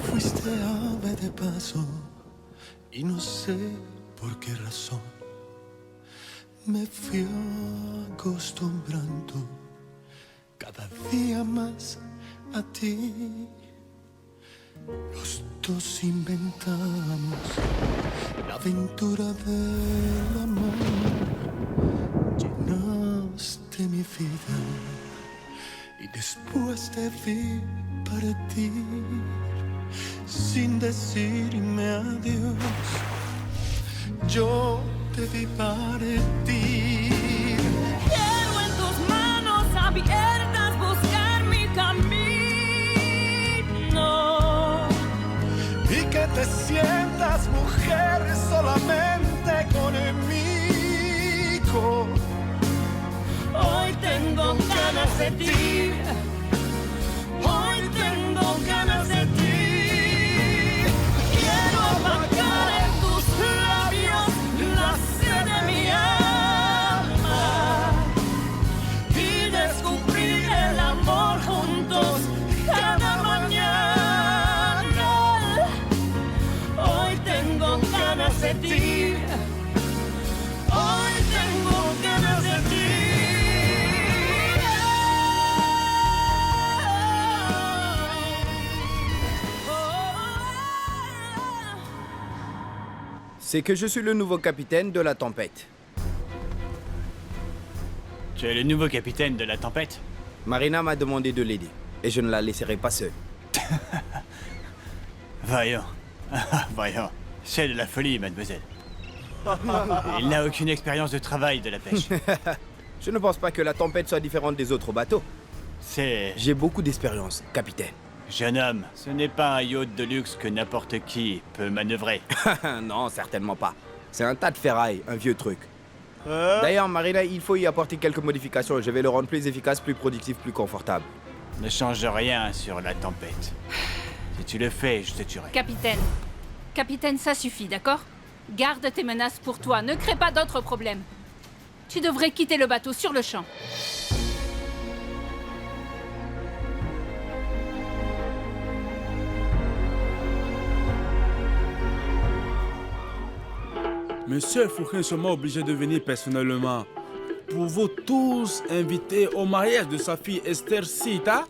Fuiste ave de paso y no sé por qué razón me fui acostumbrando cada día más a ti. Los dos inventamos la aventura del amor. Llenaste mi vida y después te vi partir sin decirme adiós. Yo te vi partir. Quiero en tus manos abiertas buscar mi camino. Y que te sientas mujer solamente conmigo. Hoy tengo ganas de ti. Hoy tengo ganas de ti. Quiero apagar en tus labios la sed de mi alma y descubrir el amor juntos cada mañana. Hoy tengo ganas de ti. Hoy tengo ganas de ti. C'est que je suis le nouveau capitaine de la tempête. Tu es le nouveau capitaine de la tempête? Marina m'a demandé de l'aider, et je ne la laisserai pas seule. Voyons. Voyons. C'est de la folie, mademoiselle. Il n'a aucune expérience de travail de la pêche. Je ne pense pas que la tempête soit différente des autres bateaux. C'est... J'ai beaucoup d'expérience, capitaine. Jeune homme, ce n'est pas un yacht de luxe que n'importe qui peut manœuvrer. Non, certainement pas. C'est un tas de ferraille, un vieux truc. D'ailleurs, Marina, il faut y apporter quelques modifications. Je vais le rendre plus efficace, plus productif, plus confortable. Ne change rien sur la tempête. Si tu le fais, je te tuerai. Capitaine, ça suffit, d'accord? Garde tes menaces pour toi, ne crée pas d'autres problèmes. Tu devrais quitter le bateau sur le champ. Monsieur Fouquin sera obligé de venir personnellement pour vous tous inviter au mariage de sa fille Esther Sita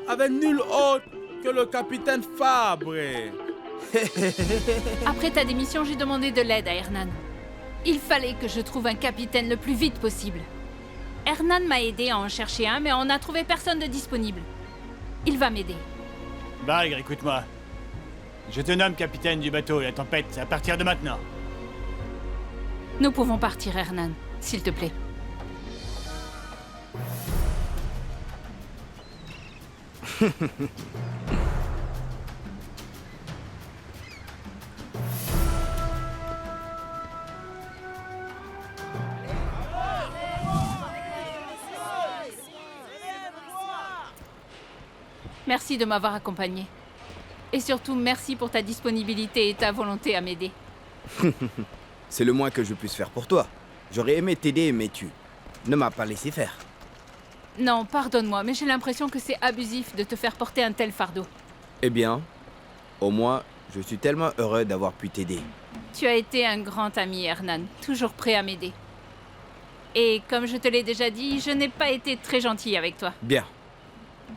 avec nul autre que le capitaine Fabre. Après ta démission, j'ai demandé de l'aide à Hernan. Il fallait que je trouve un capitaine le plus vite possible. Hernan m'a aidé à en chercher un, mais on n'a trouvé personne de disponible. Il va m'aider. Bagre, écoute-moi. Je te nomme capitaine du bateau La Tempête à partir de maintenant. Nous pouvons partir, Hernan, s'il te plaît. Merci de m'avoir accompagné. Et surtout, merci pour ta disponibilité et ta volonté à m'aider. C'est le moins que je puisse faire pour toi. J'aurais aimé t'aider, mais tu ne m'as pas laissé faire. Non, pardonne-moi, mais j'ai l'impression que c'est abusif de te faire porter un tel fardeau. Eh bien, au moins, je suis tellement heureux d'avoir pu t'aider. Tu as été un grand ami, Hernan, toujours prêt à m'aider. Et comme je te l'ai déjà dit, je n'ai pas été très gentil avec toi. Bien.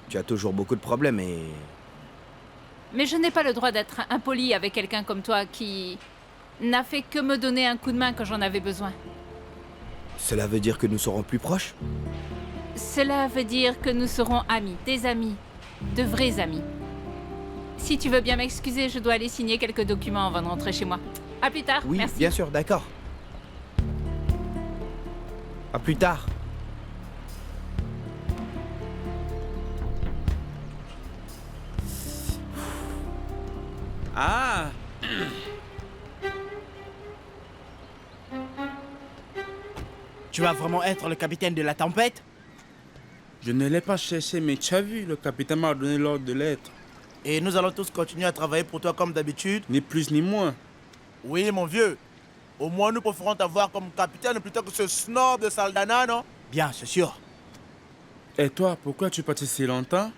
Tu as toujours beaucoup de problèmes et... Mais je n'ai pas le droit d'être impoli avec quelqu'un comme toi qui n'a fait que me donner un coup de main quand j'en avais besoin. Cela veut dire que nous serons plus proches? Cela veut dire que nous serons amis, des amis, de vrais amis. Si tu veux bien m'excuser, je dois aller signer quelques documents avant de rentrer chez moi. À plus tard, Oui, merci. bien sûr, d'accord. À plus tard. Ah! Tu vas vraiment être le capitaine de la tempête? Je ne l'ai pas cherché, mais tu as vu, le capitaine m'a donné l'ordre de l'être. Et nous allons tous continuer à travailler pour toi comme d'habitude? Ni plus ni moins. Oui, mon vieux. Au moins, nous préférons t'avoir comme capitaine plutôt que ce snob de Saldana, non? Bien, c'est sûr. Et toi, pourquoi tu es parti si longtemps?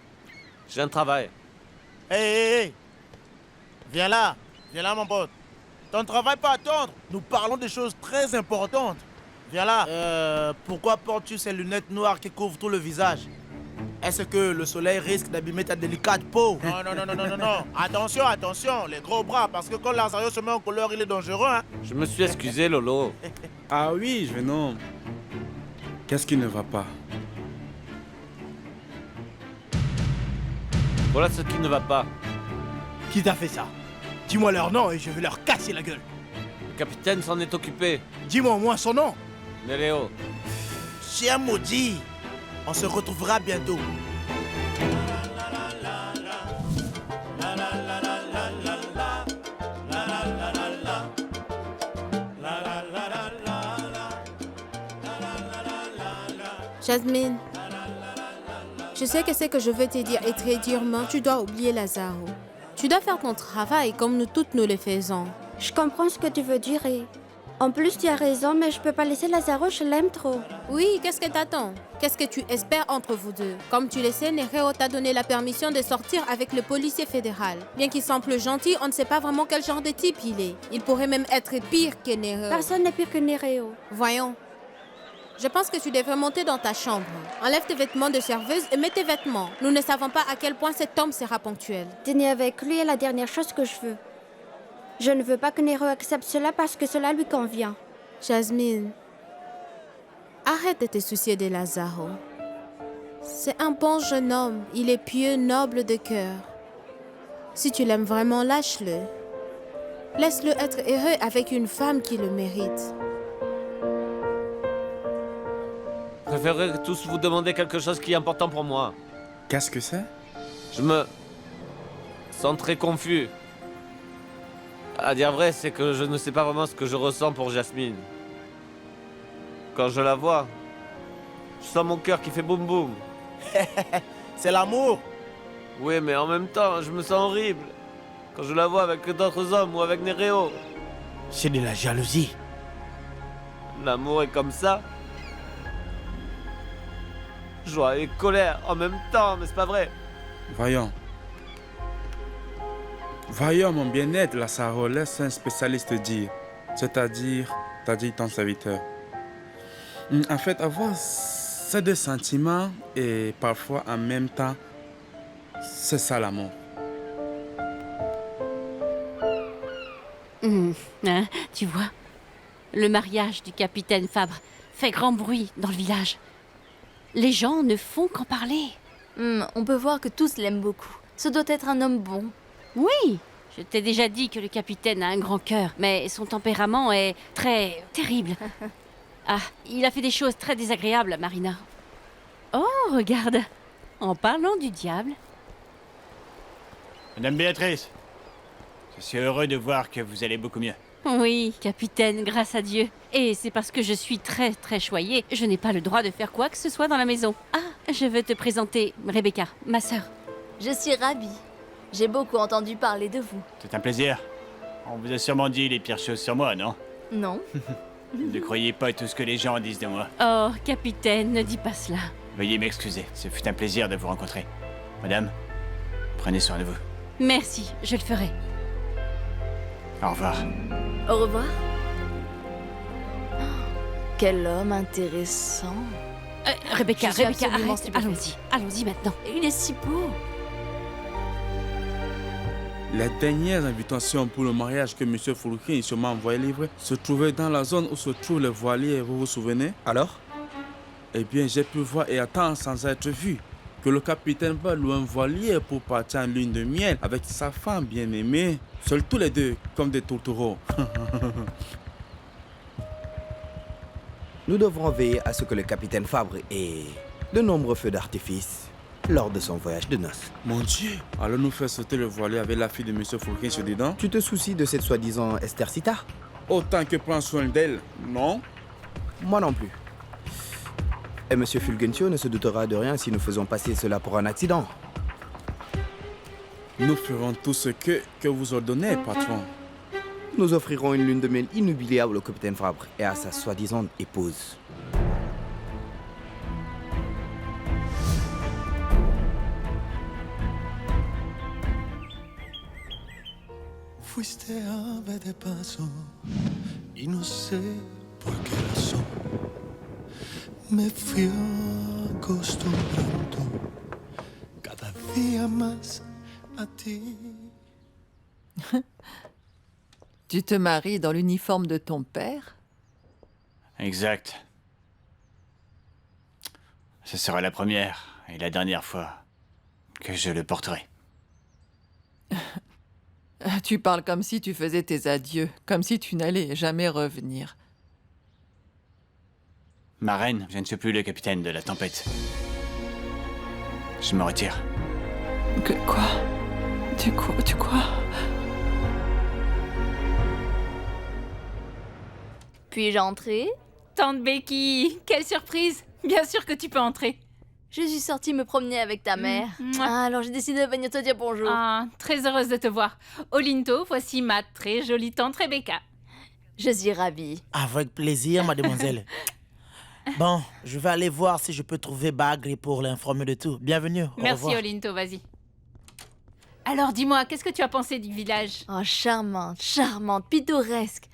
J'ai un travail. Hé. Viens là, mon pote. Ton travail peut attendre. Nous parlons de choses très importantes. Viens là. Pourquoi portes-tu ces lunettes noires qui couvrent tout le visage? Est-ce que le soleil risque d'abîmer ta délicate peau? Non. Attention, les gros bras, parce que quand Lazario se met en couleur, il est dangereux, hein. Je me suis excusé, Lolo. Ah oui, jeune homme. Qu'est-ce qui ne va pas? Voilà ce qui ne va pas. Qui t'a fait ça? Dis-moi leur nom et je vais leur casser la gueule. Le capitaine s'en est occupé. Dis-moi au moins son nom. Nereo. Chien maudit. On se retrouvera bientôt. Jasmine, je sais que ce que je veux te dire est très durement. Tu dois oublier Lazaro. Tu dois faire ton travail comme nous toutes nous le faisons. Je comprends ce que tu veux dire et... En plus, tu as raison, mais je peux pas laisser Lazaro, je l'aime trop. Oui, qu'est-ce que t'attends? Qu'est-ce que tu espères entre vous deux? Comme tu le sais, Nereo t'a donné la permission de sortir avec le policier fédéral. Bien qu'il semble gentil, on ne sait pas vraiment quel genre de type il est. Il pourrait même être pire que Nereo. Personne n'est pire que Nereo. Voyons. Je pense que tu devrais monter dans ta chambre. Enlève tes vêtements de serveuse et mets tes vêtements. Nous ne savons pas à quel point cet homme sera ponctuel. Dîner avec lui est la dernière chose que je veux. Je ne veux pas que Nereo accepte cela parce que cela lui convient. Jasmine, arrête de te soucier de Lazaro. C'est un bon jeune homme. Il est pieux, noble de cœur. Si tu l'aimes vraiment, lâche-le. Laisse-le être heureux avec une femme qui le mérite. Je préférerais tous vous demander quelque chose qui est important pour moi. Qu'est-ce que c'est? Je me sens très confus. À dire vrai, c'est que je ne sais pas vraiment ce que je ressens pour Jasmine. Quand je la vois, je sens mon cœur qui fait boum boum. C'est l'amour. Oui, mais en même temps, je me sens horrible. Quand je la vois avec d'autres hommes ou avec Nereo. C'est de la jalousie. L'amour est comme ça. Joie et colère en même temps, mais c'est pas vrai. Voyons, mon bien-être, Lazaro, laisse un spécialiste dire. C'est-à-dire, t'as dit ton serviteur. En fait, avoir ces deux sentiments et parfois en même temps, c'est ça l'amour. Hein, tu vois, le mariage du capitaine Fabre fait grand bruit dans le village. Les gens ne font qu'en parler. On peut voir que tous l'aiment beaucoup. Ce doit être un homme bon. Oui, je t'ai déjà dit que le capitaine a un grand cœur, mais son tempérament est très terrible. Ah, il a fait des choses très désagréables à Marina. Oh, regarde, en parlant du diable... Madame Béatrice, je suis heureux de voir que vous allez beaucoup mieux. Oui, capitaine, grâce à Dieu. Et c'est parce que je suis très choyée, je n'ai pas le droit de faire quoi que ce soit dans la maison. Ah, je veux te présenter Rebecca, ma sœur. Je suis ravie. J'ai beaucoup entendu parler de vous. C'est un plaisir. On vous a sûrement dit les pires choses sur moi, non? Non. Ne croyez pas tout ce que les gens disent de moi. Oh, capitaine, ne dis pas cela. Veuillez m'excuser, ce fut un plaisir de vous rencontrer. Madame, prenez soin de vous. Merci, je le ferai. Au revoir. Au revoir. Oh, quel homme intéressant. Rebecca, Je suis Rebecca, absolument arrête. stupéfaite. Allons-y maintenant. Il est si beau. Les dernières invitations pour le mariage que M. Fouloukin m'a envoyé livrer se trouvaient dans la zone où se trouvent les voiliers, vous vous souvenez? Alors? Eh bien, j'ai pu voir et attendre sans être vu que le capitaine va louer un voilier pour partir en lune de miel avec sa femme bien-aimée, seuls tous les deux comme des tourtereaux. Nous devrons veiller à ce que le capitaine Fabre ait de nombreux feux d'artifice lors de son voyage de noces. Mon Dieu! Allons-nous faire sauter le voilier avec la fille de M. Fouloukin sur dedans? Tu te soucies de cette soi-disant Esther Sita? Autant que prendre soin d'elle, non? Moi non plus. Et M. Fulgencio ne se doutera de rien si nous faisons passer cela pour un accident. Nous ferons tout ce que vous ordonnez, patron. Nous offrirons une lune de miel inoubliable au capitaine Fabre et à sa soi-disant épouse. Fuiste ave de paso y no sé por qué razón me fui acostumbrando cada día más a ti. Tu te maries dans l'uniforme de ton père? Exact. Ce sera la première et la dernière fois que je le porterai. Tu parles comme si tu faisais tes adieux, comme si tu n'allais jamais revenir. Ma reine, je ne suis plus le capitaine de la tempête. Je me retire. Quoi? Tu quoi? Puis-je entrer? Tante Becky, quelle surprise! Bien sûr que tu peux entrer. Je suis sortie me promener avec ta mère. Alors j'ai décidé de venir te dire bonjour. Ah, très heureuse de te voir. Olinto, voici ma très jolie tante Rebecca. Je suis ravie. Avec plaisir, mademoiselle. Bon, je vais aller voir si je peux trouver Bagre pour l'informer de tout. Bienvenue. Au Merci revoir. Olinto, vas-y. Alors dis-moi, qu'est-ce que tu as pensé du village? Oh, charmante, charmante, pittoresque.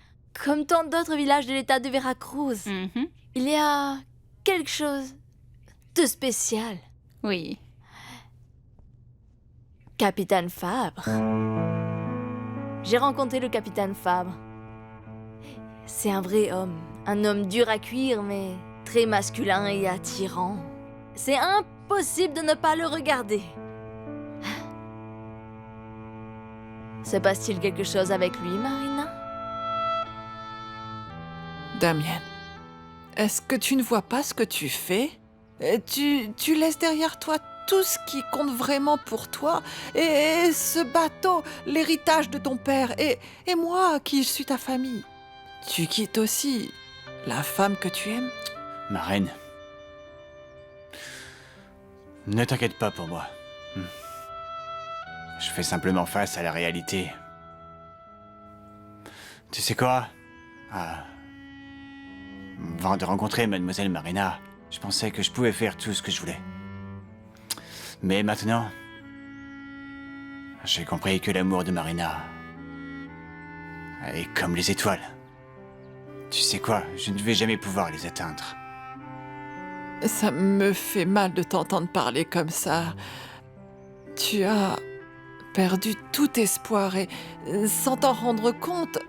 Comme tant d'autres villages de l'état de Veracruz. Il y a quelque chose de spécial. Oui. Capitaine Fabre. J'ai rencontré le capitaine Fabre. C'est un vrai homme. Un homme dur à cuire, mais très masculin et attirant. C'est impossible de ne pas le regarder. Se passe-t-il quelque chose avec lui, Marina? Damien, est-ce que tu ne vois pas ce que tu fais? Tu laisses derrière toi tout ce qui compte vraiment pour toi, et ce bateau, l'héritage de ton père, et moi qui suis ta famille. Tu quittes aussi la femme que tu aimes? Ma reine, ne t'inquiète pas pour moi. Je fais simplement face à la réalité. Tu sais quoi? Avant de rencontrer Mademoiselle Marina, je pensais que je pouvais faire tout ce que je voulais. Mais maintenant, j'ai compris que l'amour de Marina est comme les étoiles. Tu sais quoi? Je ne vais jamais pouvoir les atteindre. Ça me fait mal de t'entendre parler comme ça. Tu as perdu tout espoir et, sans t'en rendre compte,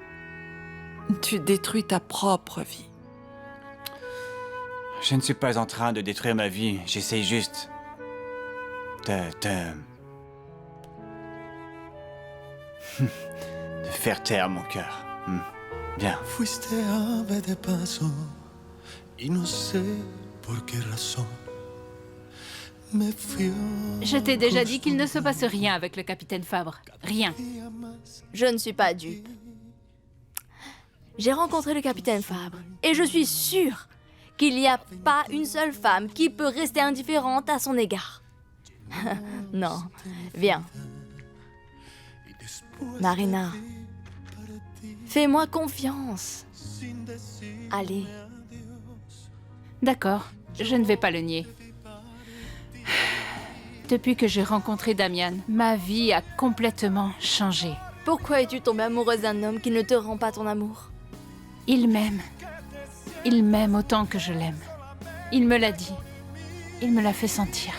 tu détruis ta propre vie. Je ne suis pas en train de détruire ma vie, j'essaye juste de faire taire mon cœur. Bien. Fuiste ave de paso y no sé por qué razón me fui. Je t'ai déjà dit qu'il ne se passe rien avec le capitaine Fabre. Rien. Je ne suis pas dupe. J'ai rencontré le capitaine Fabre et je suis sûre qu'il n'y a pas une seule femme qui peut rester indifférente à son égard. Non, viens. Marina, fais-moi confiance. Allez. D'accord, je ne vais pas le nier. Depuis que j'ai rencontré Damian, ma vie a complètement changé. Pourquoi es-tu tombée amoureuse d'un homme qui ne te rend pas ton amour? Il m'aime. Il m'aime autant que je l'aime. Il me l'a dit. Il me l'a fait sentir.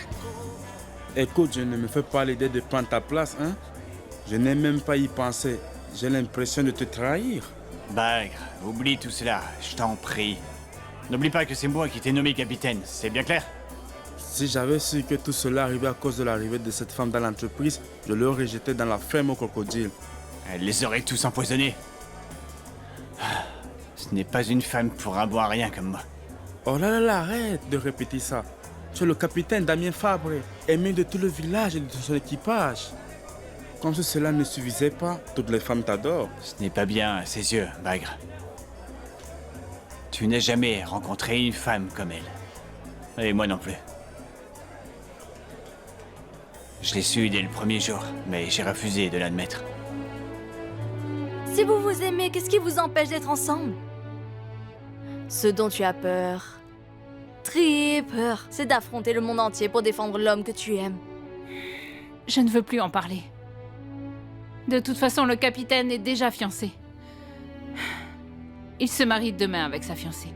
Écoute, je ne me fais pas l'idée de prendre ta place, hein? Je n'ai même pas y pensé. J'ai l'impression de te trahir. Bagre, oublie tout cela, je t'en prie. N'oublie pas que c'est moi qui t'ai nommé capitaine, c'est bien clair? Si j'avais su que tout cela arrivait à cause de l'arrivée de cette femme dans l'entreprise, je l'aurais jetée dans la ferme au crocodile. Elle les aurait tous empoisonnés. Ce n'est pas une femme pour un bon à rien comme moi. Oh là là là, arrête de répéter ça. Tu es le capitaine Damien Fabre, aimé de tout le village et de son équipage. Comme si cela ne suffisait pas, toutes les femmes t'adorent. Ce n'est pas bien à ses yeux, Bagre. Tu n'as jamais rencontré une femme comme elle. Et moi non plus. Je l'ai su dès le premier jour, mais j'ai refusé de l'admettre. Si vous vous aimez, qu'est-ce qui vous empêche d'être ensemble? Ce dont tu as peur, très peur, c'est d'affronter le monde entier pour défendre l'homme que tu aimes. Je ne veux plus en parler. De toute façon, le capitaine est déjà fiancé. Il se marie demain avec sa fiancée.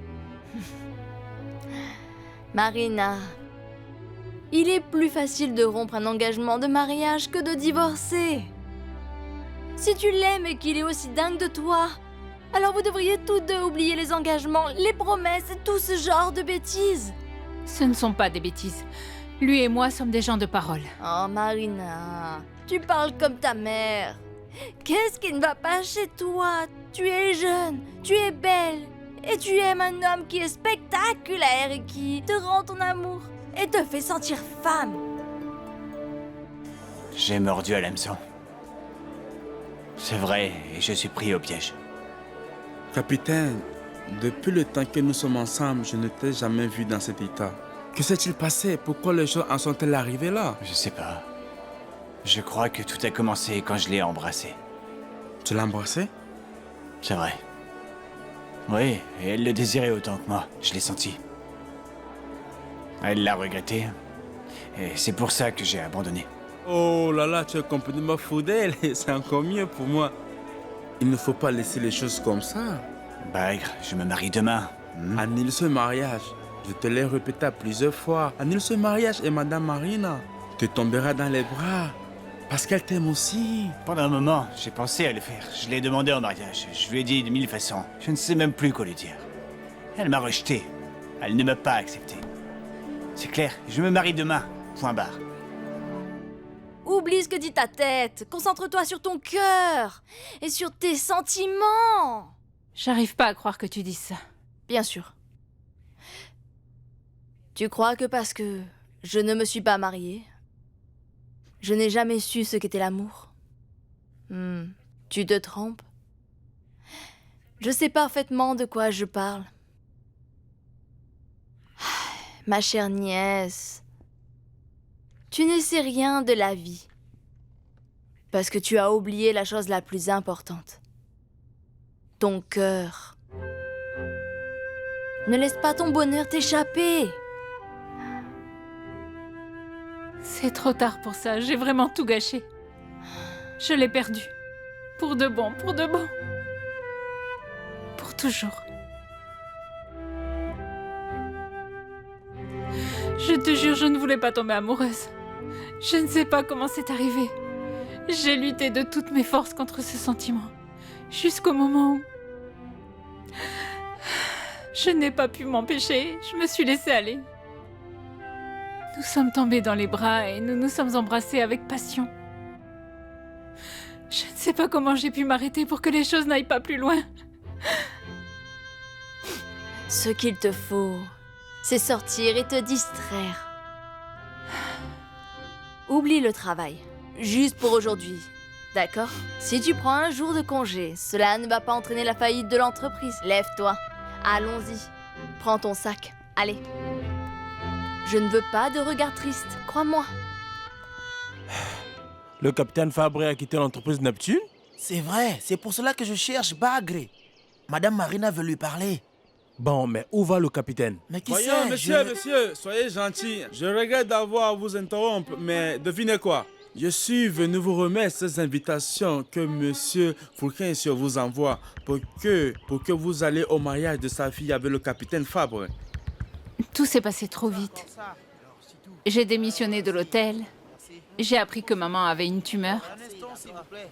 Marina, il est plus facile de rompre un engagement de mariage que de divorcer. Si tu l'aimes et qu'il est aussi dingue de toi, alors vous devriez tous deux oublier les engagements, les promesses et tout ce genre de bêtises. Ce ne sont pas des bêtises. Lui et moi sommes des gens de parole. Oh Marina, tu parles comme ta mère. Qu'est-ce qui ne va pas chez toi? Tu es jeune, tu es belle, et tu aimes un homme qui est spectaculaire et qui te rend ton amour et te fait sentir femme. J'ai mordu à l'hameçon. C'est vrai, et je suis pris au piège. Capitaine, depuis le temps que nous sommes ensemble, je ne t'ai jamais vu dans cet état. Que s'est-il passé? Pourquoi les choses en sont-elles arrivées là? Je sais pas. Je crois que tout a commencé quand je l'ai embrassée. Tu l'as embrassée? C'est vrai. Oui, et elle le désirait autant que moi, je l'ai senti. Elle l'a regretté, et c'est pour ça que j'ai abandonné. Oh là là, tu es complètement fou d'elle, c'est encore mieux pour moi. Il ne faut pas laisser les choses comme ça. Bagre, je me marie demain. Annule ce mariage. Je te l'ai répété à plusieurs fois. Annule ce mariage et Madame Marina te tombera dans les bras. Parce qu'elle t'aime aussi. Pendant un moment, j'ai pensé à le faire. Je l'ai demandé en mariage. Je lui ai dit de 1000 façons. Je ne sais même plus quoi lui dire. Elle m'a rejeté. Elle ne m'a pas accepté. C'est clair, je me marie demain. Point barre. Oublie ce que dit ta tête. Concentre-toi sur ton cœur et sur tes sentiments. J'arrive pas à croire que tu dises ça. Bien sûr. Tu crois que parce que je ne me suis pas mariée, je n'ai jamais su ce qu'était l'amour? Tu te trompes. Je sais parfaitement de quoi je parle. Ma chère nièce, tu ne sais rien de la vie. Parce que tu as oublié la chose la plus importante. Ton cœur. Ne laisse pas ton bonheur t'échapper. C'est trop tard pour ça, j'ai vraiment tout gâché. Je l'ai perdu. Pour de bon, pour de bon. Pour toujours. Je te jure, je ne voulais pas tomber amoureuse. Je ne sais pas comment c'est arrivé. J'ai lutté de toutes mes forces contre ce sentiment. Jusqu'au moment où... Je n'ai pas pu m'empêcher, je me suis laissée aller. Nous sommes tombés dans les bras et nous nous sommes embrassés avec passion. Je ne sais pas comment j'ai pu m'arrêter pour que les choses n'aillent pas plus loin. Ce qu'il te faut, c'est sortir et te distraire. Oublie le travail, juste pour aujourd'hui, d'accord? Si tu prends un jour de congé, cela ne va pas entraîner la faillite de l'entreprise. Lève-toi, allons-y, prends ton sac, allez. Je ne veux pas de regard triste, crois-moi. Le capitaine Fabre a quitté l'entreprise Neptune? C'est vrai, c'est pour cela que je cherche Bagre. Madame Marina veut lui parler. Bon, mais où va le capitaine? Mais qui Voyons, monsieur, soyez gentil. Je regrette d'avoir à vous interrompre, mais devinez quoi? Je suis venu vous remettre ces invitations que monsieur Fulquin vous envoie pour que vous alliez au mariage de sa fille avec le capitaine Fabre. Tout s'est passé trop vite. J'ai démissionné de l'hôtel. J'ai appris que maman avait une tumeur.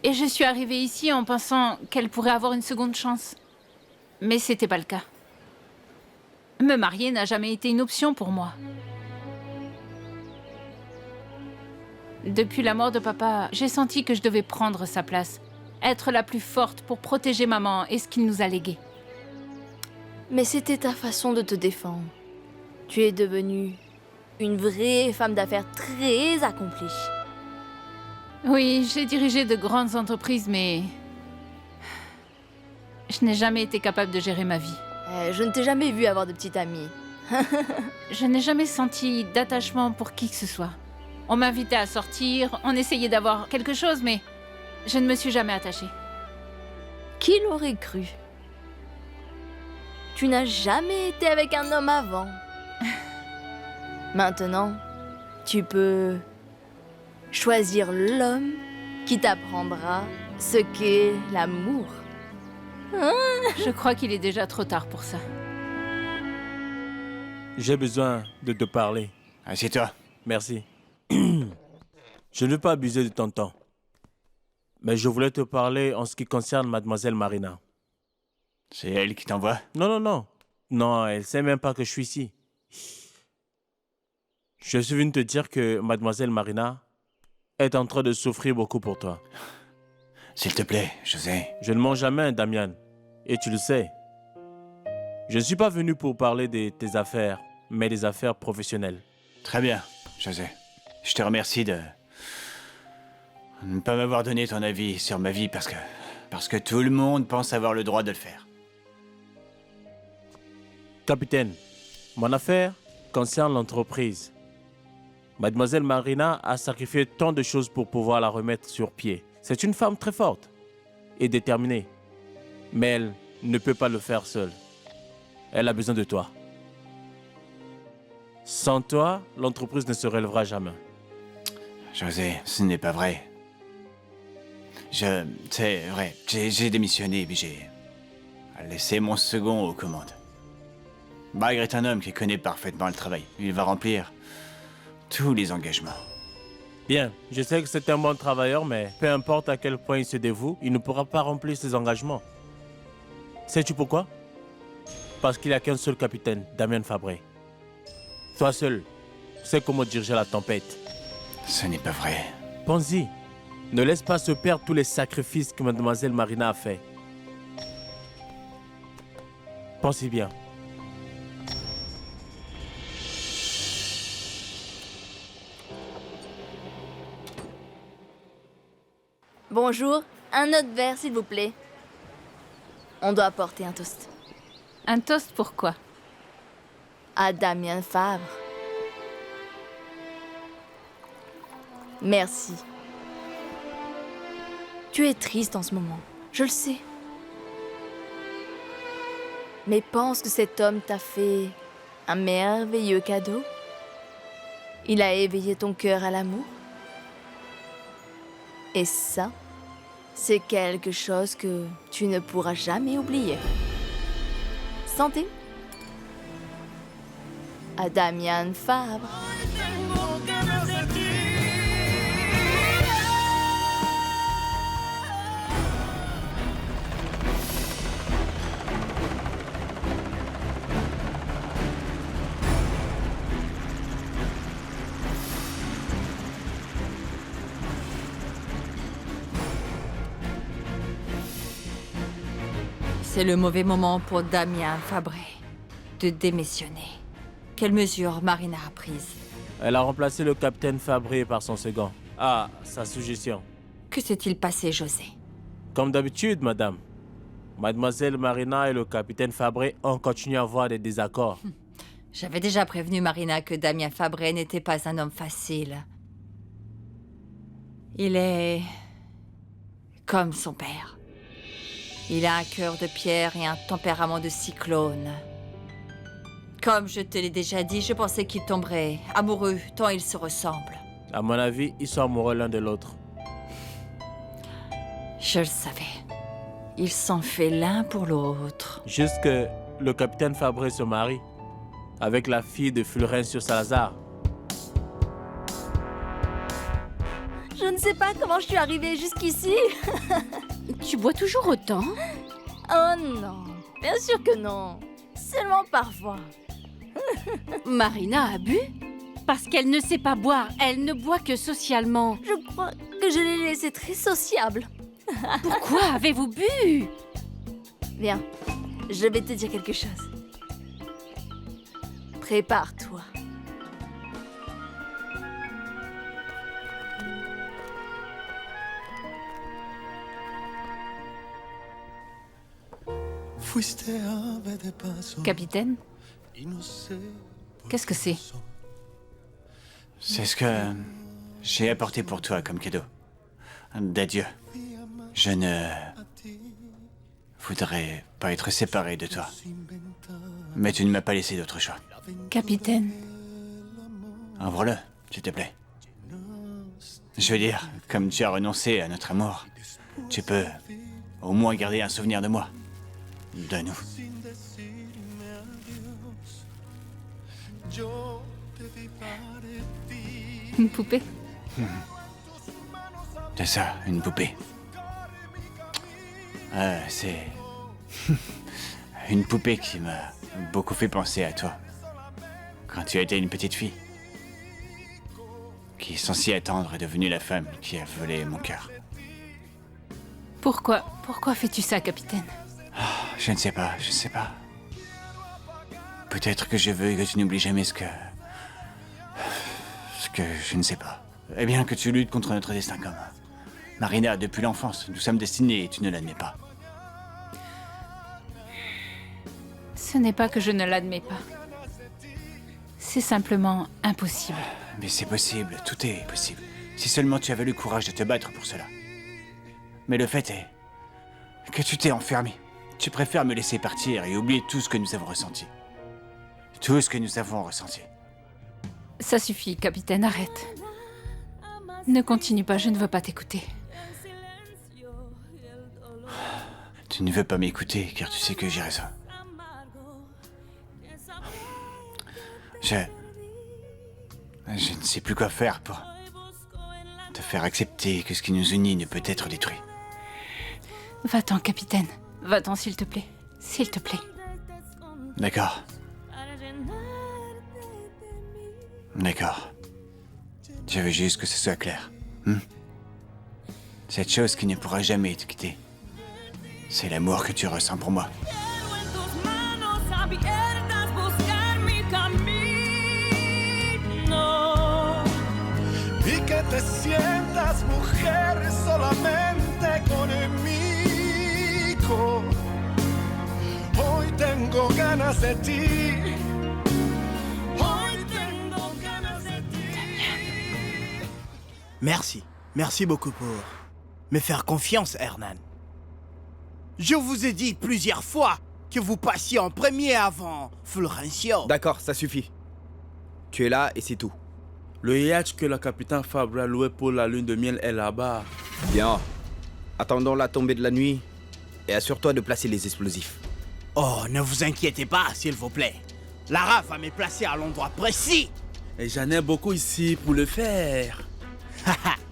Et je suis arrivée ici en pensant qu'elle pourrait avoir une seconde chance. Mais c'était pas le cas. Me marier n'a jamais été une option pour moi. Depuis la mort de papa, j'ai senti que je devais prendre sa place, être la plus forte pour protéger maman et ce qu'il nous a légué. Mais c'était ta façon de te défendre. Tu es devenue une vraie femme d'affaires très accomplie. Oui, j'ai dirigé de grandes entreprises, mais je n'ai jamais été capable de gérer ma vie. Je ne t'ai jamais vue avoir de petite amie. Je n'ai jamais senti d'attachement pour qui que ce soit. On m'invitait à sortir, on essayait d'avoir quelque chose, mais je ne me suis jamais attachée. Qui l'aurait cru? Tu n'as jamais été avec un homme avant. Maintenant, tu peux choisir l'homme qui t'apprendra ce qu'est l'amour. Je crois qu'il est déjà trop tard pour ça. J'ai besoin de te parler. Assieds-toi. Merci. Je ne veux pas abuser de ton temps. Mais je voulais te parler en ce qui concerne mademoiselle Marina. C'est elle qui t'envoie? Non, non, non. Non, elle sait même pas que je suis ici. Je suis venu te dire que mademoiselle Marina est en train de souffrir beaucoup pour toi. S'il te plaît, José. Je ne mens jamais, Damian. Et tu le sais. Je ne suis pas venu pour parler de tes affaires, mais des affaires professionnelles. Très bien, José. Je te remercie de ne pas m'avoir donné ton avis sur ma vie parce que tout le monde pense avoir le droit de le faire. Capitaine, mon affaire concerne l'entreprise. Mademoiselle Marina a sacrifié tant de choses pour pouvoir la remettre sur pied. C'est une femme très forte et déterminée. Mais elle ne peut pas le faire seule. Elle a besoin de toi. Sans toi, l'entreprise ne se relèvera jamais. José, ce n'est pas vrai. C'est vrai, j'ai démissionné, mais j'ai laissé mon second aux commandes. Bagre est un homme qui connaît parfaitement le travail. Il va remplir tous les engagements. Bien, je sais que c'est un bon travailleur, mais peu importe à quel point il se dévoue, il ne pourra pas remplir ses engagements. Sais-tu pourquoi? Parce qu'il n'y a qu'un seul capitaine, Damien Fabré. Toi seul, sais comment diriger la tempête. Ce n'est pas vrai. Pense-y. Ne laisse pas se perdre tous les sacrifices que mademoiselle Marina a fait. Pense-y bien. Bonjour, un autre verre s'il vous plaît. On doit apporter un toast. Un toast pourquoi? À Damien Fabre. Merci. Tu es triste en ce moment, je le sais. Mais pense que cet homme t'a fait un merveilleux cadeau. Il a éveillé ton cœur à l'amour. Et ça, c'est quelque chose que tu ne pourras jamais oublier. Santé. À Damien Fabre. C'est le mauvais moment pour Damien Fabré de démissionner. Quelle mesure Marina a prise? Elle a remplacé le capitaine Fabré par son second. Ah, sa suggestion. Que s'est-il passé, José? Comme d'habitude, madame. Mademoiselle Marina et le capitaine Fabré ont continué à avoir des désaccords. J'avais déjà prévenu Marina que Damien Fabré n'était pas un homme facile. Il est comme son père. Il a un cœur de pierre et un tempérament de cyclone. Comme je te l'ai déjà dit, je pensais qu'ils tomberaient amoureux tant ils se ressemblent. À mon avis, ils sont amoureux l'un de l'autre. Je le savais. Ils sont faits l'un pour l'autre. Jusque le capitaine Fabré se marie avec la fille de Fulgence Salazar. Je ne sais pas comment je suis arrivée jusqu'ici. Tu bois toujours autant? Oh non, bien sûr que non. Seulement parfois. Marina a bu? Parce qu'elle ne sait pas boire, elle ne boit que socialement. Je crois que je l'ai laissée très sociable. Pourquoi avez-vous bu? Viens, je vais te dire quelque chose. Prépare-toi. Capitaine? Qu'est-ce que c'est? C'est ce que j'ai apporté pour toi comme cadeau. D'adieu. Je ne voudrais pas être séparé de toi. Mais tu ne m'as pas laissé d'autre choix. Capitaine? Envoie-le, s'il te plaît. Je veux dire, comme tu as renoncé à notre amour, tu peux au moins garder un souvenir de moi. De nous. Une poupée? C'est ça, une poupée. C'est... une poupée qui m'a beaucoup fait penser à toi. Quand tu étais une petite fille. Qui, sans s'y attendre, est devenue la femme qui a volé mon cœur. Pourquoi fais-tu ça, capitaine? Je ne sais pas. Peut-être que je veux que tu n'oublies jamais ce que je ne sais pas. Eh bien, que tu luttes contre notre destin commun. Marina, depuis l'enfance, nous sommes destinés et tu ne l'admets pas. Ce n'est pas que je ne l'admets pas. C'est simplement impossible. Mais c'est possible, tout est possible. Si seulement tu avais le courage de te battre pour cela. Mais le fait est que tu t'es enfermé. Tu préfères me laisser partir et oublier tout ce que nous avons ressenti. Tout ce que nous avons ressenti. Ça suffit, capitaine, arrête. Ne continue pas, je ne veux pas t'écouter. Tu ne veux pas m'écouter car tu sais que j'ai raison. Je ne sais plus quoi faire pour te faire accepter que ce qui nous unit ne peut être détruit. Va-t'en, capitaine. Va-t'en, s'il te plaît. S'il te plaît. D'accord. D'accord. Je veux juste que ce soit clair. Cette chose qui ne pourra jamais te quitter, c'est l'amour que tu ressens pour moi. Y que te sientas mujer solamente conmigo. Hoy tengo ganas de ti. Hoy tengo ganas de ti. Merci beaucoup pour me faire confiance, Hernan. Je vous ai dit plusieurs fois que vous passiez en premier avant Fulgencio. D'accord, ça suffit. Tu es là et c'est tout. Le yacht que le capitaine Fabre a loué pour la lune de miel est là-bas. Bien. Attendons la tombée de la nuit et assure-toi de placer les explosifs. Oh, ne vous inquiétez pas, s'il vous plaît. Lara va me placer à l'endroit précis. Et j'en ai beaucoup ici pour le faire.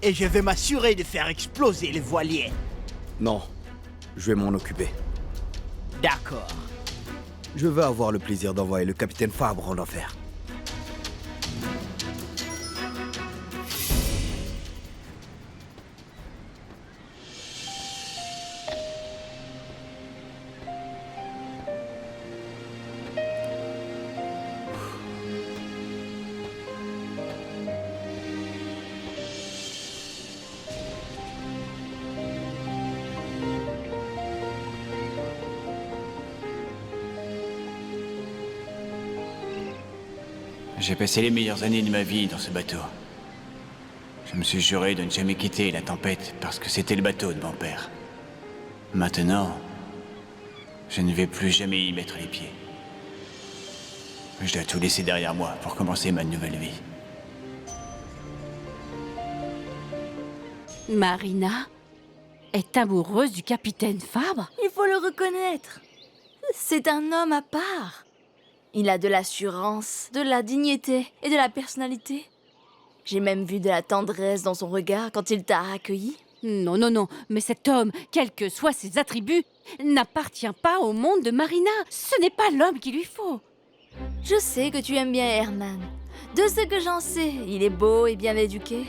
Et je vais m'assurer de faire exploser les voiliers. Non, je vais m'en occuper. D'accord. Je veux avoir le plaisir d'envoyer le capitaine Fabre en enfer. J'ai passé les meilleures années de ma vie dans ce bateau. Je me suis juré de ne jamais quitter la tempête parce que c'était le bateau de mon père. Maintenant, je ne vais plus jamais y mettre les pieds. Je dois tout laisser derrière moi pour commencer ma nouvelle vie. Marina est amoureuse du capitaine Fabre? Il faut le reconnaître. C'est un homme à part. Il a de l'assurance, de la dignité et de la personnalité. J'ai même vu de la tendresse dans son regard quand il t'a accueilli. Non, non, non, mais cet homme, quels que soient ses attributs, n'appartient pas au monde de Marina. Ce n'est pas l'homme qu'il lui faut. Je sais que tu aimes bien Hernan. De ce que j'en sais, il est beau et bien éduqué.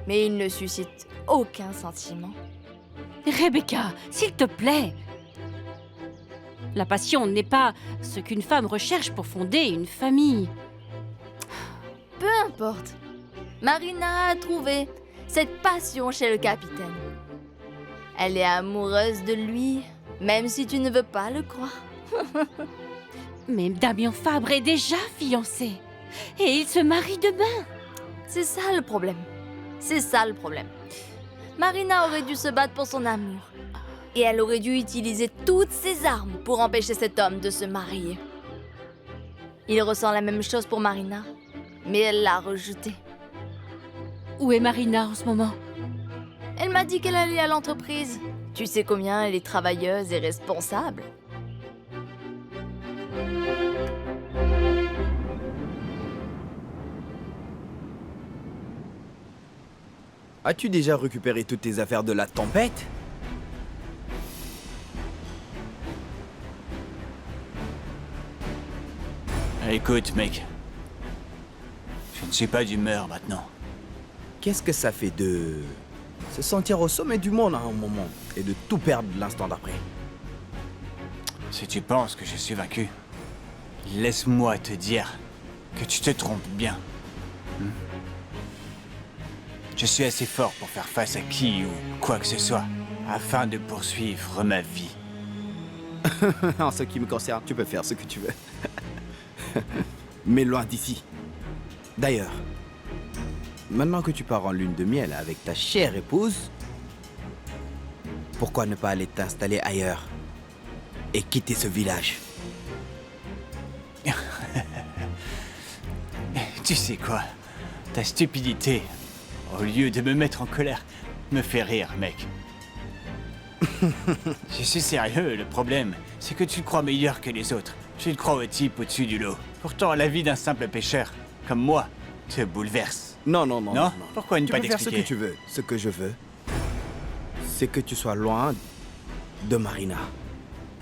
Mais il ne suscite aucun sentiment. Rebecca, s'il te plaît. La passion n'est pas ce qu'une femme recherche pour fonder une famille. Peu importe. Marina a trouvé cette passion chez le capitaine. Elle est amoureuse de lui, même si tu ne veux pas le croire. Mais Damien Fabre est déjà fiancé. Et il se marie demain. C'est ça le problème. C'est ça le problème. Marina aurait dû se battre pour son amour. Et elle aurait dû utiliser toutes ses armes pour empêcher cet homme de se marier. Il ressent la même chose pour Marina, mais elle l'a rejeté. Où est Marina en ce moment? Elle m'a dit qu'elle allait à l'entreprise. Tu sais combien elle est travailleuse et responsable. As-tu déjà récupéré toutes tes affaires de la tempête? Écoute, mec. Je ne suis pas d'humeur maintenant. Qu'est-ce que ça fait de se sentir au sommet du monde à un moment et de tout perdre l'instant d'après? Si tu penses que je suis vaincu, laisse-moi te dire que tu te trompes bien. Je suis assez fort pour faire face à qui ou quoi que ce soit, afin de poursuivre ma vie. En ce qui me concerne, tu peux faire ce que tu veux. Mais loin d'ici. D'ailleurs, maintenant que tu pars en lune de miel avec ta chère épouse, pourquoi ne pas aller t'installer ailleurs et quitter ce village? Tu sais quoi? Ta stupidité, au lieu de me mettre en colère, me fait rire, mec. Je suis sérieux, le problème, c'est que tu te crois meilleur que les autres. Tu te crois au type au-dessus du lot. Pourtant, la vie d'un simple pêcheur, comme moi, te bouleverse. Non. Pourquoi ne tu pas peux faire ce que t'expliquer? tu veux. Ce que je veux, c'est que tu sois loin de Marina.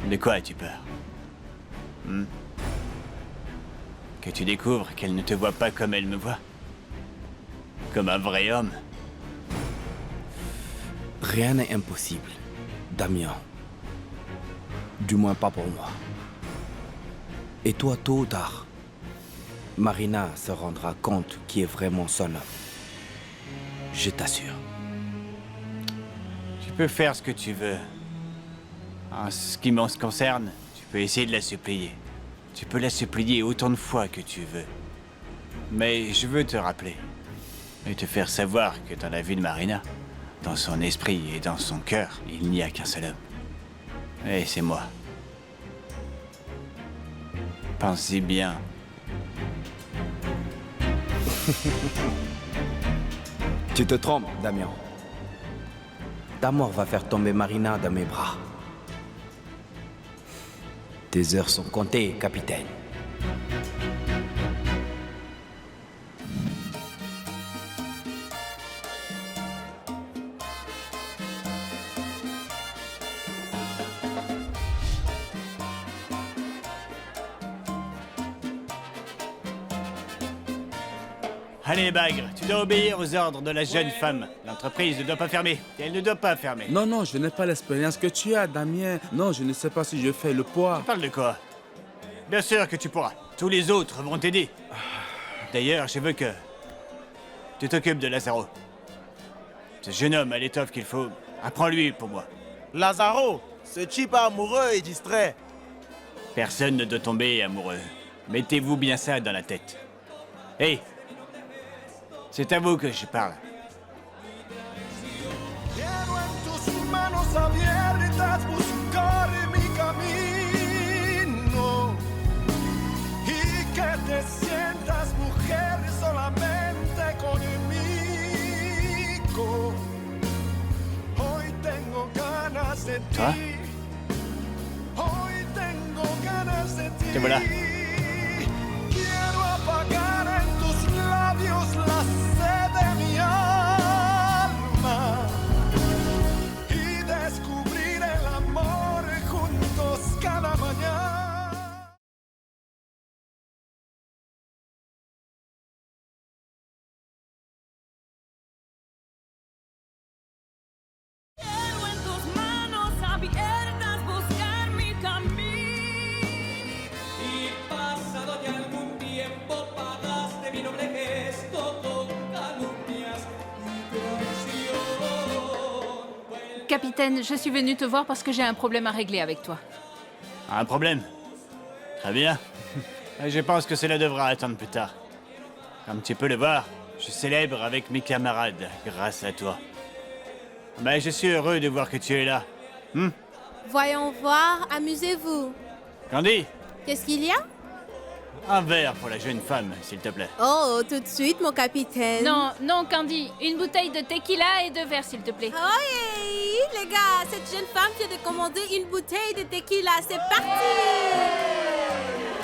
De quoi as-tu peur? Que tu découvres qu'elle ne te voit pas comme elle me voit? Comme un vrai homme? Rien n'est impossible, Damien. Du moins pas pour moi. Et toi, tôt ou tard, Marina se rendra compte qui est vraiment son homme. Je t'assure. Tu peux faire ce que tu veux. En ce qui m'en concerne, tu peux essayer de la supplier. Tu peux la supplier autant de fois que tu veux. Mais je veux te rappeler et te faire savoir que dans la vie de Marina, dans son esprit et dans son cœur, il n'y a qu'un seul homme. Et c'est moi. Pensez bien. Tu te trompes, Damien. Ta mort va faire tomber Marina dans mes bras. Tes heures sont comptées, capitaine. Allez, Bagre, tu dois obéir aux ordres de la jeune femme. L'entreprise ne doit pas fermer. Elle ne doit pas fermer. Non, je n'ai pas l'expérience que tu as, Damien. Non, je ne sais pas si je fais le poids. Tu parles de quoi? Bien sûr que tu pourras. Tous les autres vont t'aider. D'ailleurs, je veux que tu t'occupes de Lazaro. Ce jeune homme a l'étoffe qu'il faut. Apprends-lui pour moi. Lazaro, ce type amoureux et distrait. Personne ne doit tomber amoureux. Mettez-vous bien ça dans la tête. Hey! C'est à vous que je parle. Quiero en tus manos abiertas buscar mi camino y que te sientas mujer solamente conmigo. Hoy tengo ganas de ti. Hoy tengo ganas de ti. Te voilà. Quiero apagar en tus labios la sed de mi alma y descubrir el amor juntos cada mañana. Quiero en tus manos abiertas buscar mi camino. Y pasado ya algún tiempo pagaste mi noble gesto con calumnias y traición. Capitaine, je suis venue te voir parce que j'ai un problème à régler avec toi. Un problème? Très bien. Je pense que cela devra attendre plus tard. Comme tu peux le voir, je célèbre avec mes camarades grâce à toi. Mais je suis heureux de voir que tu es là. Voyons voir, amusez-vous. Candy, Qu'est-ce qu'il y a? Un verre pour la jeune femme, s'il te plaît. Oh, tout de suite, mon capitaine. Non, non, Candy. Une bouteille de tequila et 2 verres, s'il te plaît. Oui, les gars, cette jeune femme vient de commander une bouteille de tequila. C'est parti.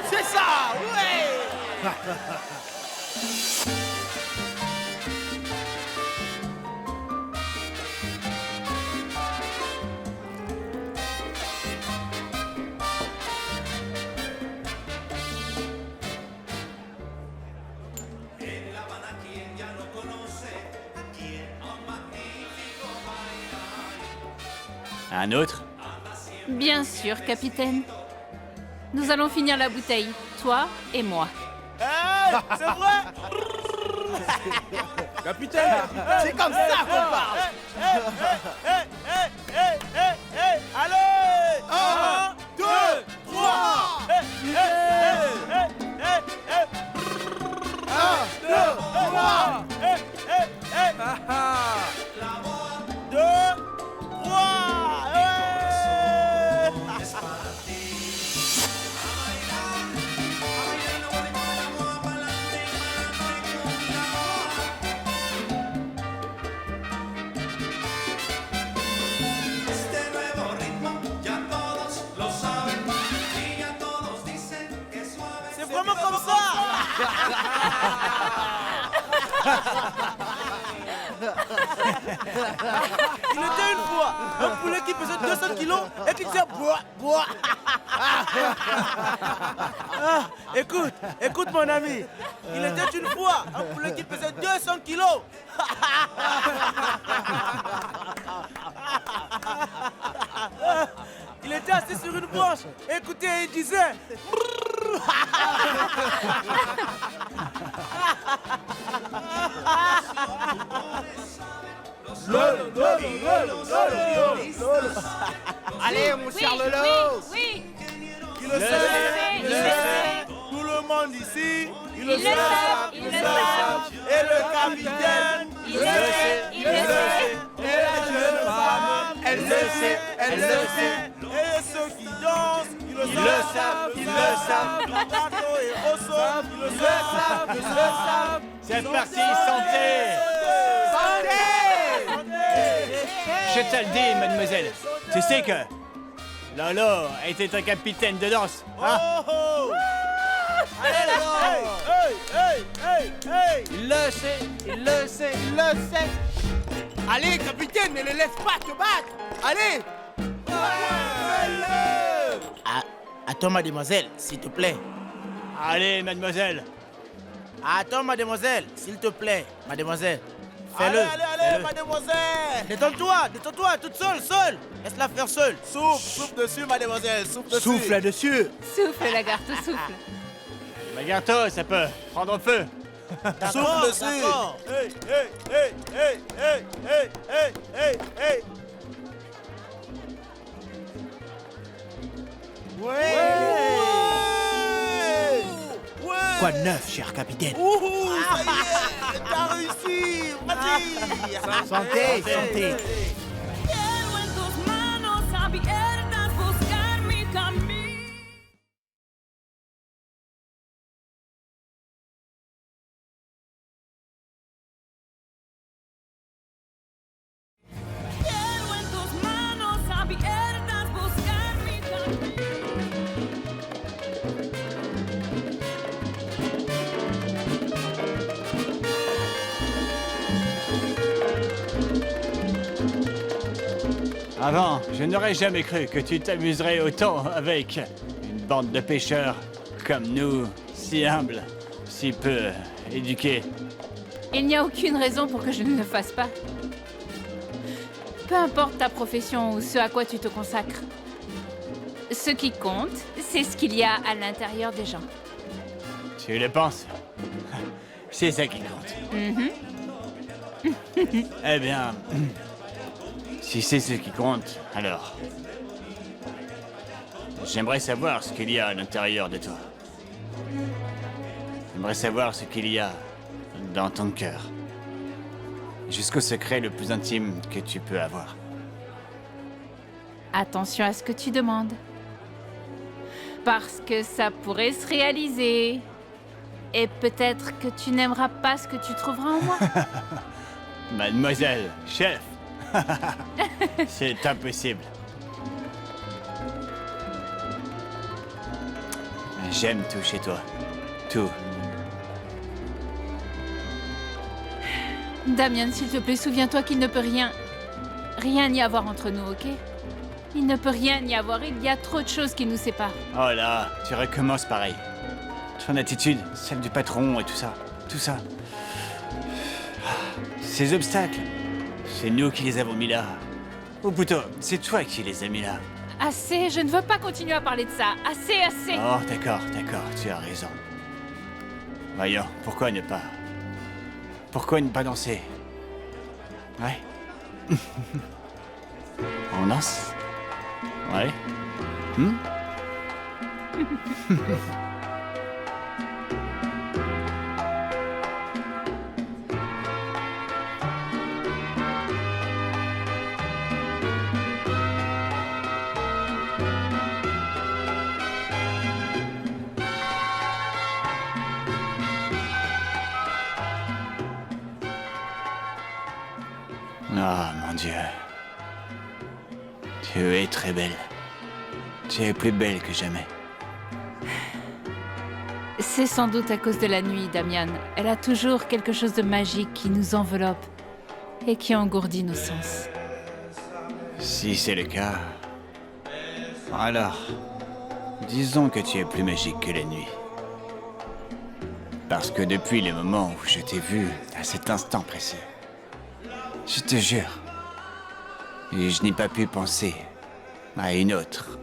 C'est ça, ouais. Un autre? Bien sûr, capitaine. Nous allons finir la bouteille, toi et moi. Hey, c'est vrai. Capitaine, C'est comme ça qu'on parle. Hey, allez. 1, 2, 3. 1, 2, 3. 2, 3. Este nuevo ritmo ya todos lo saben y ya todos dicen que es suave. C'est vraiment comme ça. Il était une fois un poulet qui pesait 200 kilos et qui disait bois, bois. Écoute mon ami. Il était une fois un poulet qui pesait 200 kilos. Il était assis sur une branche. Écoutez, il disait. Allez, mon cher Lolo. Oui, Il le sait, il le sait. Tout le monde ici, il le sait. il le sait. Et le capitaine, Il le sait, il le sait. Et la jeune femme, elle le sait, elle le sait. Et ceux qui dansent, ils le savent, ils le savent. La bateau est au sol, ils le savent, ils le savent. C'est parti, santé! Je te le dis, mademoiselle. Tu sais que Lolo était un capitaine de danse. Hein? Oh! Allez, hey! Il le sait, il le sait, il le sait. Allez, capitaine, ne le laisse pas te battre. Allez! Attends, mademoiselle, s'il te plaît. Allez, mademoiselle. Attends, mademoiselle, s'il te plaît. Mademoiselle, fais-le. Allez, mademoiselle. Détends-toi, toute seule. Laisse-la faire seule. Souffle dessus, mademoiselle, souffle dessus. Souffle là-dessus. Souffle, Lagarto, souffle. Lagarto, ça peut prendre feu. Souffle dessus. Hey. Ouais. Quoi de neuf, cher capitaine? Ouh, ça y est, t'as réussi. Vas-y. Santé. Quiero en tus manos abiertas buscar mi camino. Quiero en tus manos abiertas buscar mi camino. Avant, je n'aurais jamais cru que tu t'amuserais autant avec une bande de pêcheurs comme nous, si humbles, si peu éduqués. Il n'y a aucune raison pour que je ne le fasse pas. Peu importe ta profession ou ce à quoi tu te consacres. Ce qui compte, c'est ce qu'il y a à l'intérieur des gens. Tu le penses? C'est ça qui compte. Mhm. Eh bien, si c'est ce qui compte, alors... J'aimerais savoir ce qu'il y a à l'intérieur de toi. J'aimerais savoir ce qu'il y a dans ton cœur. Jusqu'au secret le plus intime que tu peux avoir. Attention à ce que tu demandes. Parce que ça pourrait se réaliser. Et peut-être que tu n'aimeras pas ce que tu trouveras en moi. Mademoiselle, chef. C'est impossible. J'aime tout chez toi. Tout. Damien, s'il te plaît, souviens-toi qu'il ne peut rien y avoir entre nous, ok? Il ne peut rien y avoir, il y a trop de choses qui nous séparent. Oh là, tu recommences pareil. Ton attitude, celle du patron et tout ça. Tout ça. Ces obstacles, c'est nous qui les avons mis là. Ou plutôt, c'est toi qui les as mis là. Assez, je ne veux pas continuer à parler de ça. Assez, assez. Oh, d'accord, tu as raison. Voyons, pourquoi ne pas... Pourquoi ne pas danser? Ouais. On danse? Ouais. Oh mon Dieu. Tu es très belle. Tu es plus belle que jamais. C'est sans doute à cause de la nuit, Damian. Elle a toujours quelque chose de magique qui nous enveloppe et qui engourdit nos sens. Si c'est le cas, alors, disons que tu es plus magique que la nuit. Parce que depuis le moment où je t'ai vu, à cet instant précis, je te jure, et je n'ai pas pu penser à une autre,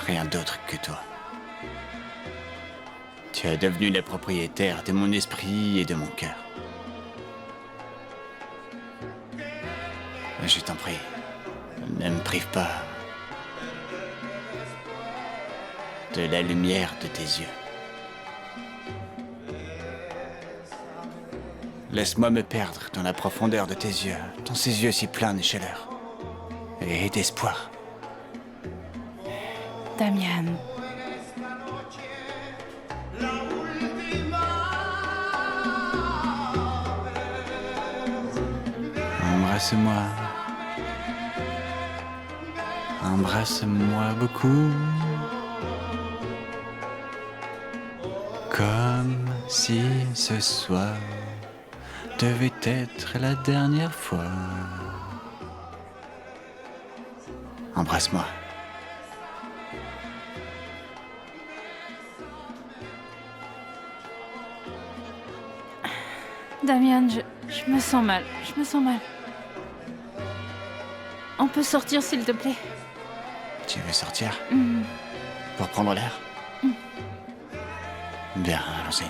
rien d'autre que toi. Tu es devenu la propriétaire de mon esprit et de mon cœur. Je t'en prie, ne me prive pas de la lumière de tes yeux. Laisse-moi me perdre dans la profondeur de tes yeux, dans ces yeux si pleins de chaleur et d'espoir. Damian. Embrasse-moi. Embrasse-moi beaucoup. Comme si ce soir devait être la dernière fois. Embrasse-moi. Damian, je me sens mal. Je me sens mal. On peut sortir, s'il te plaît? Tu veux sortir? Pour prendre l'air? Bien, allons-y.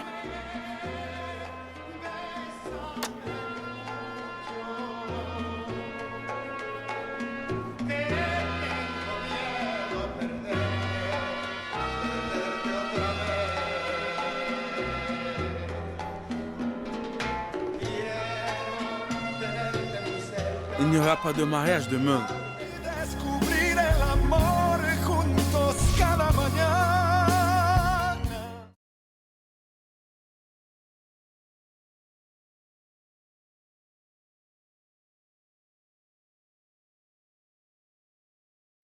Il n'y aura pas de mariage demain. Descubrir el amor juntos cada mañana.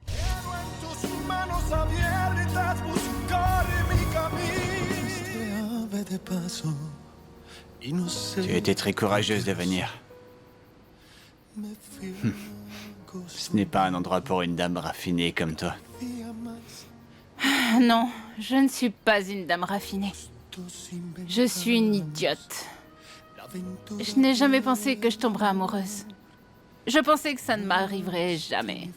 Quiero en tus manos abiertas buscar mi camino. Este ave de paso y no sé. Tu as été très courageuse de venir. Ce n'est pas un endroit pour une dame raffinée comme toi. Non, je ne suis pas une dame raffinée. Je suis une idiote. Je n'ai jamais pensé que je tomberais amoureuse. Je pensais que ça ne m'arriverait jamais.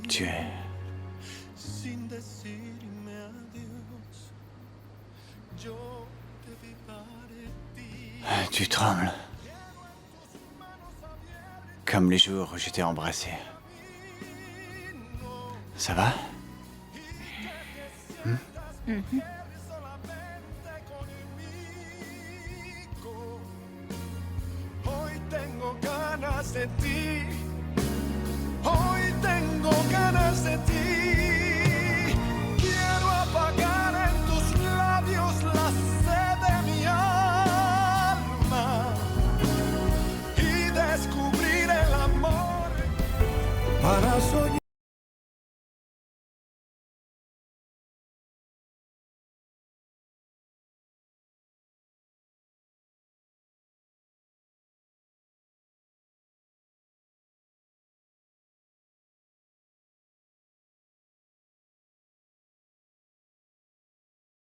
Tu es... Tu trembles. Comme les jours où je t'ai embrassé. Ça va? Hoy tengo ganas de ti. Hoy tengo después de ti. Quiero apagar en tus labios la sed de mi alma y descubrir el amor para soñar.